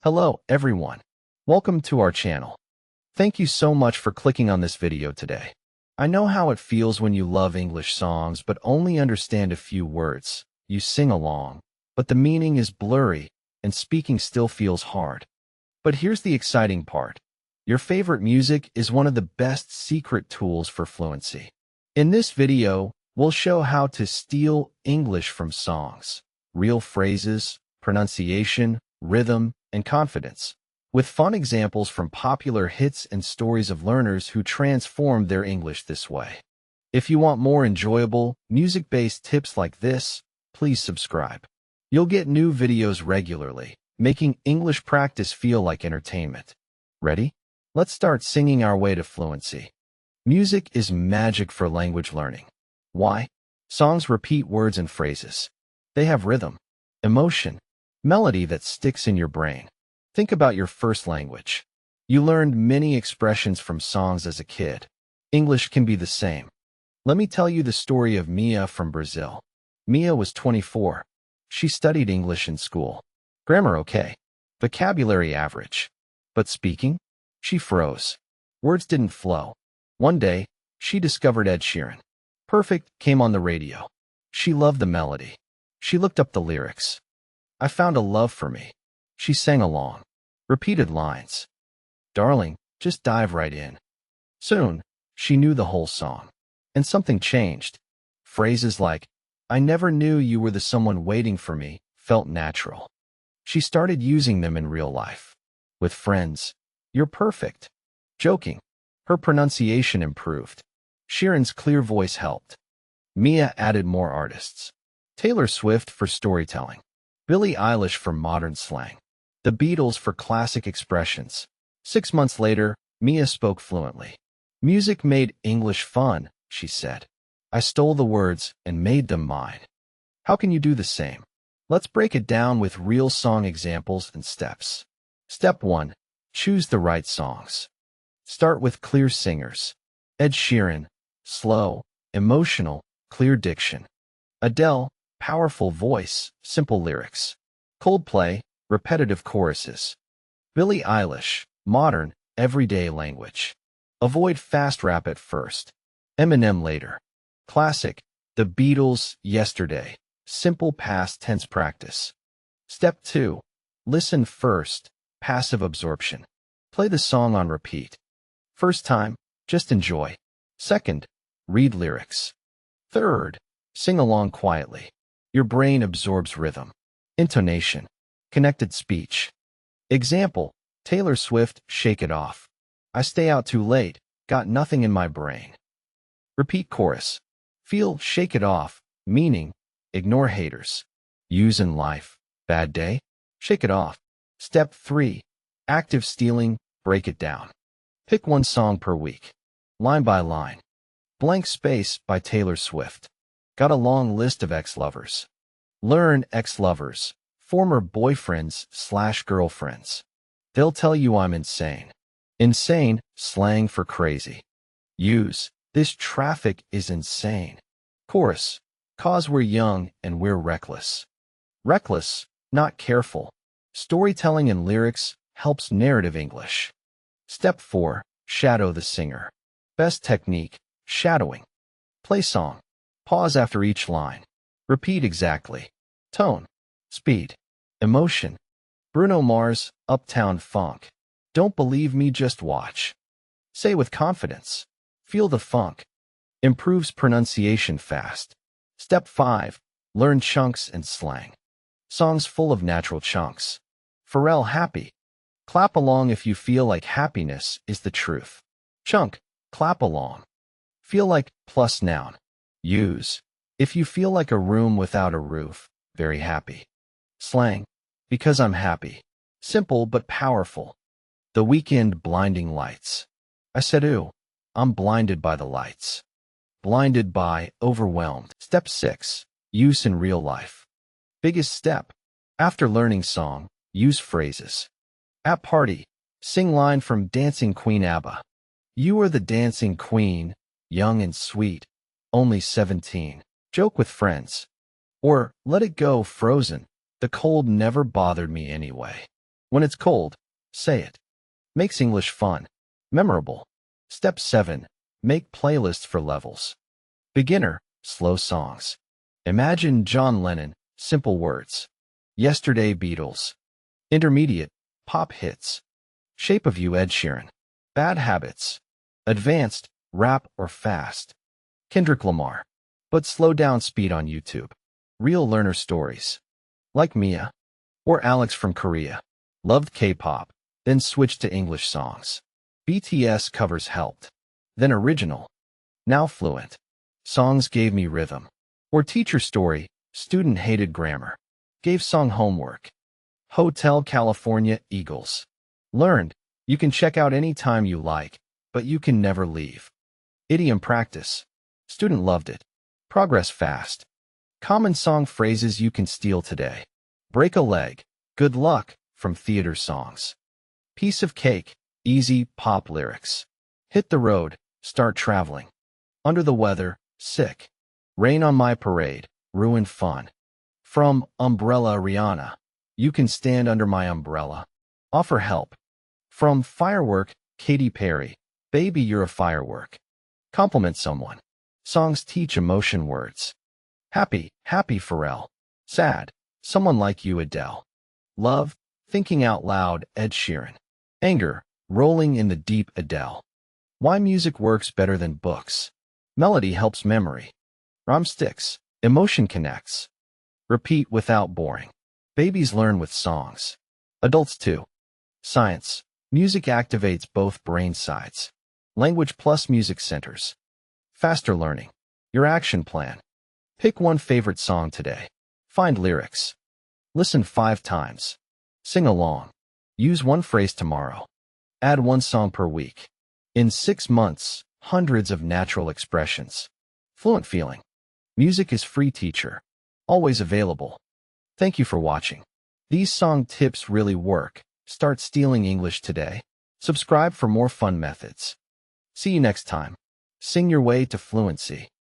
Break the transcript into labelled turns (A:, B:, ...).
A: Hello, everyone. Welcome to our channel. Thank you so much for clicking on this video today. I know how it feels when you love English songs but only understand a few words. You sing along, but the meaning is blurry and speaking still feels hard. But here's the exciting part. Your favorite music is one of the best secret tools for fluency. In this video, we'll show how to steal English from songs, real phrases, pronunciation, rhythm, and confidence, with fun examples from popular hits and stories of learners who transformed their English this way. If you want more enjoyable, music-based tips like this, please subscribe. You'll get new videos regularly, making English practice feel like entertainment. Ready? Let's start singing our way to fluency. Music is magic for language learning. Why? Songs repeat words and phrases. They have rhythm, emotion, melody that sticks in your brain. Think about your first language. You learned many expressions from songs as a kid. English can be the same. Let me tell you the story of Mia from Brazil. Mia was 24. She studied English in school. Grammar okay. Vocabulary average. But speaking? She froze. Words didn't flow. One day, she discovered Ed Sheeran. Perfect came on the radio. She loved the melody. She looked up the lyrics. I found a love for me. She sang along. Repeated lines. Darling, just dive right in. Soon, she knew the whole song. And something changed. Phrases like, I never knew you were the someone waiting for me, felt natural. She started using them in real life. With friends, you're perfect. Joking. Her pronunciation improved. Sheeran's clear voice helped. Mia added more artists. Taylor Swift for storytelling. Billie Eilish for modern slang. The Beatles for classic expressions. 6 months later, Mia spoke fluently. Music made English fun, she said. I stole the words and made them mine. How can you do the same? Let's break it down with real song examples and steps. Step 1. Choose the right songs. Start with clear singers. Ed Sheeran, slow, emotional, clear diction. Adele, powerful voice, simple lyrics. Coldplay, repetitive choruses. Billie Eilish, modern, everyday language. Avoid fast rap at first. Eminem later. Classic, The Beatles, yesterday. Simple past tense practice. Step 2. Listen first, passive absorption. Play the song on repeat. First time, just enjoy. Second, read lyrics. Third, sing along quietly. Your brain absorbs rhythm. Intonation. Connected speech. Example, Taylor Swift, Shake It Off. I stay out too late, got nothing in my brain. Repeat chorus. Feel shake it off, meaning, ignore haters. Use in life. Bad day? Shake it off. Step 3. Active stealing, break it down. Pick one song per week. Line by line. Blank Space by Taylor Swift. Got a long list of ex-lovers. Learn ex-lovers. Former boyfriends/girlfriends. They'll tell you I'm insane. Insane, slang for crazy. Use, this traffic is insane. Chorus, cause we're young and we're reckless. Reckless, not careful. Storytelling and lyrics helps narrative English. Step 4, shadow the singer. Best technique, shadowing. Play song. Pause after each line. Repeat exactly. Tone. Speed. Emotion. Bruno Mars, Uptown Funk. Don't believe me, just watch. Say with confidence. Feel the funk. Improves pronunciation fast. Step 5. Learn chunks and slang. Songs full of natural chunks. Pharrell, Happy. Clap along if you feel like happiness is the truth. Chunk. Clap along. Feel like plus noun. Use. If you feel like a room without a roof, very happy. Slang. Because I'm happy. Simple but powerful. The Weeknd, Blinding Lights. I said, ooh, I'm blinded by the lights. Blinded by, overwhelmed. Step 6. Use in real life. Biggest step. After learning song, use phrases. At party, sing line from Dancing Queen ABBA. You are the dancing queen, young and sweet, only 17. Joke with friends. Or, Let It Go, Frozen. The cold never bothered me anyway. When it's cold, say it. Makes English fun, memorable. Step 7. Make playlists for levels. Beginner, slow songs. Imagine John Lennon, simple words. Yesterday, Beatles. Intermediate, pop hits. Shape of You, Ed Sheeran. Bad habits. Advanced, rap or fast. Kendrick Lamar. But slow down speed on YouTube. Real learner stories. Like Mia. Or Alex from Korea. Loved K-pop, then switched to English songs. BTS covers helped. Then original. Now fluent. Songs gave me rhythm. Or teacher story, student hated grammar. Gave song homework. Hotel California, Eagles. Learned, you can check out any time you like, but you can never leave. Idiom practice. Student loved it. Progress fast. Common song phrases you can steal today. Break a leg. Good luck, from theater songs. Piece of cake. Easy pop lyrics. Hit the road. Start traveling. Under the weather. Sick. Rain on my parade. Ruined fun. From Umbrella, Rihanna. You can stand under my umbrella. Offer help. From Firework, Katy Perry. Baby, you're a firework. Compliment someone. Songs teach emotion words. Happy, happy Pharrell. Sad, someone like you, Adele. Love, thinking out loud, Ed Sheeran. Anger, rolling in the deep, Adele. Why music works better than books. Melody helps memory. Rhyme sticks, emotion connects. Repeat without boring. Babies learn with songs. Adults too. Science, music activates both brain sides. Language plus music centers. Faster learning. Your action plan. Pick one favorite song today. Find lyrics. Listen 5 times. Sing along. Use one phrase tomorrow. Add one song per week. In 6 months, hundreds of natural expressions. Fluent feeling. Music is free teacher. Always available. Thank you for watching. These song tips really work. Start stealing English today. Subscribe for more fun methods. See you next time. Sing your way to fluency.